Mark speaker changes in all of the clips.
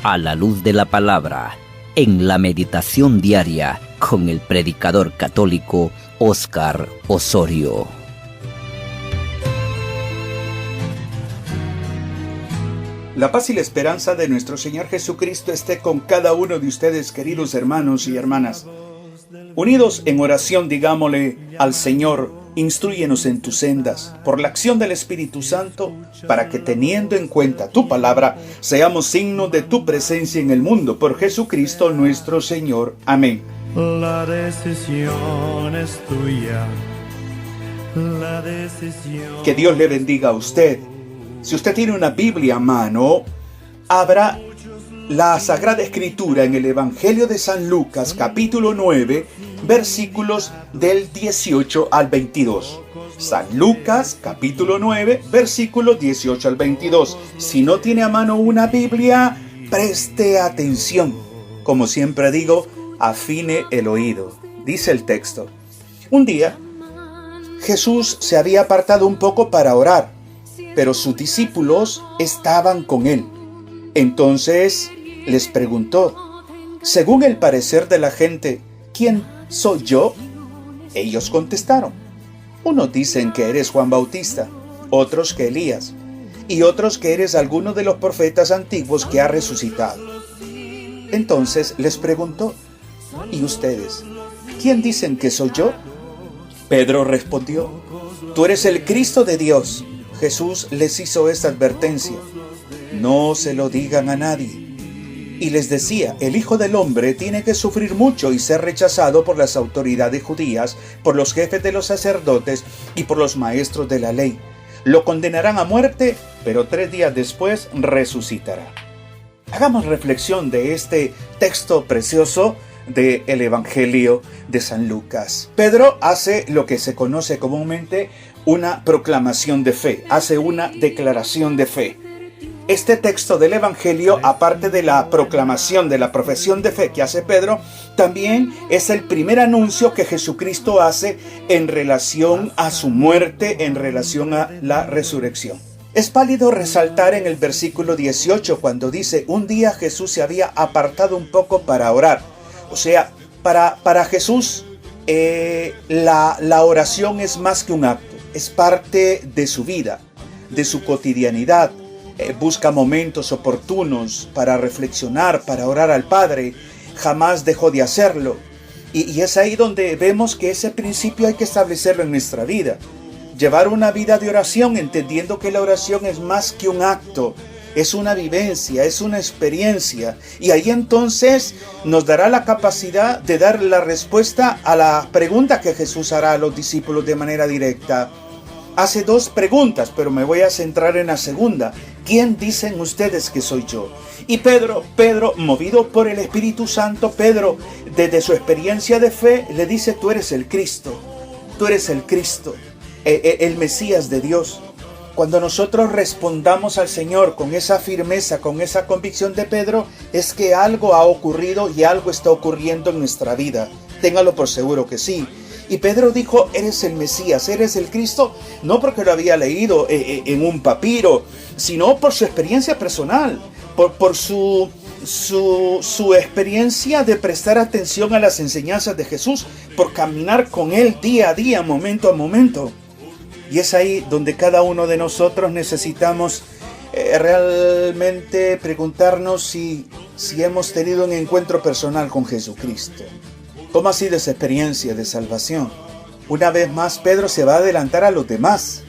Speaker 1: A la luz de la palabra, en la meditación diaria con el predicador católico Óscar Osorio.
Speaker 2: La paz y la esperanza de nuestro Señor Jesucristo esté con cada uno de ustedes, queridos hermanos y hermanas. Unidos en oración, digámosle al Señor: instrúyenos en tus sendas, por la acción del Espíritu Santo, para que teniendo en cuenta tu palabra, seamos signo de tu presencia en el mundo, por Jesucristo nuestro Señor. Amén.
Speaker 3: La decisión es tuya. La decisión.
Speaker 2: Que Dios le bendiga a usted. Si usted tiene una Biblia a mano, abra la Sagrada Escritura en el Evangelio de San Lucas, capítulo 9, versículos del 18 al 22. San Lucas, capítulo 9, versículos 18 al 22. Si no tiene a mano una Biblia, preste atención. Como siempre digo, afine el oído. Dice el texto: un día, Jesús se había apartado un poco para orar, pero sus discípulos estaban con él. Entonces les preguntó: según el parecer de la gente, ¿quién soy yo? Ellos contestaron: unos dicen que eres Juan Bautista, otros que Elías, y otros que eres alguno de los profetas antiguos que ha resucitado. Entonces les preguntó: ¿y ustedes? ¿Quién dicen que soy yo? Pedro respondió: tú eres el Cristo de Dios. Jesús les hizo esta advertencia: no se lo digan a nadie. Y les decía: el Hijo del Hombre tiene que sufrir mucho y ser rechazado por las autoridades judías, por los jefes de los sacerdotes y por los maestros de la ley. Lo condenarán a muerte, pero 3 días después resucitará. Hagamos reflexión de este texto precioso del Evangelio de San Lucas. Pedro hace lo que se conoce comúnmente una proclamación de fe, hace una declaración de fe. Este texto del Evangelio, aparte de la proclamación, de la profesión de fe que hace Pedro, también es el primer anuncio que Jesucristo hace en relación a su muerte, en relación a la resurrección. Es válido resaltar en el versículo 18 cuando dice: un día Jesús se había apartado un poco para orar. O sea, para Jesús la oración es más que un acto, es parte de su vida, de su cotidianidad. Busca momentos oportunos para reflexionar, para orar al Padre. Jamás dejó de hacerlo. Y es ahí donde vemos que ese principio hay que establecerlo en nuestra vida. Llevar una vida de oración, entendiendo que la oración es más que un acto, es una vivencia, es una experiencia. Y ahí entonces nos dará la capacidad de dar la respuesta a la pregunta que Jesús hará a los discípulos de manera directa. Hace 2 preguntas, pero me voy a centrar en la segunda. ¿Quién dicen ustedes que soy yo? Y Pedro, movido por el Espíritu Santo, Pedro, desde su experiencia de fe, le dice: tú eres el Cristo, tú eres el Cristo, el Mesías de Dios. Cuando nosotros respondamos al Señor con esa firmeza, con esa convicción de Pedro, es que algo ha ocurrido y algo está ocurriendo en nuestra vida. Téngalo por seguro que sí. Y Pedro dijo: eres el Mesías, eres el Cristo, no porque lo había leído en un papiro, sino por su experiencia personal, por su experiencia de prestar atención a las enseñanzas de Jesús, por caminar con Él día a día, momento a momento. Y es ahí donde cada uno de nosotros necesitamos realmente preguntarnos si hemos tenido un encuentro personal con Jesucristo. ¿Cómo ha sido esa experiencia de salvación? Una vez más, Pedro se va a adelantar a los demás.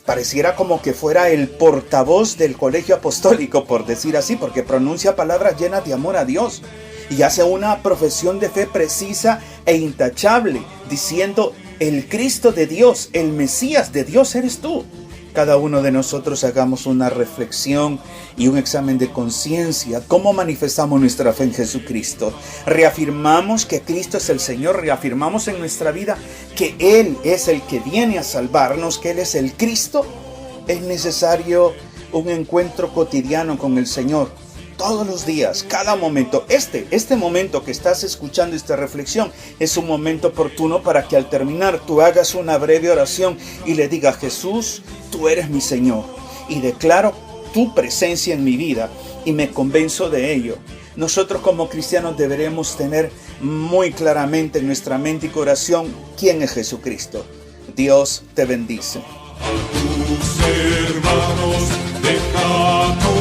Speaker 2: Pareciera como que fuera el portavoz del colegio apostólico, por decir así, porque pronuncia palabras llenas de amor a Dios y hace una profesión de fe precisa e intachable, diciendo: el Cristo de Dios, el Mesías de Dios eres tú. Cada uno de nosotros hagamos una reflexión y un examen de conciencia. ¿Cómo manifestamos nuestra fe en Jesucristo? ¿Reafirmamos que Cristo es el Señor? ¿Reafirmamos en nuestra vida que Él es el que viene a salvarnos, que Él es el Cristo? Es necesario un encuentro cotidiano con el Señor. Todos los días, cada momento. Este momento que estás escuchando esta reflexión es un momento oportuno para que al terminar tú hagas una breve oración y le digas: Jesús, tú eres mi Señor y declaro tu presencia en mi vida. y me convenzo de ello. Nosotros como cristianos deberemos tener muy claramente en nuestra mente y corazón quién es Jesucristo. Dios te bendice.
Speaker 4: A tus hermanos deja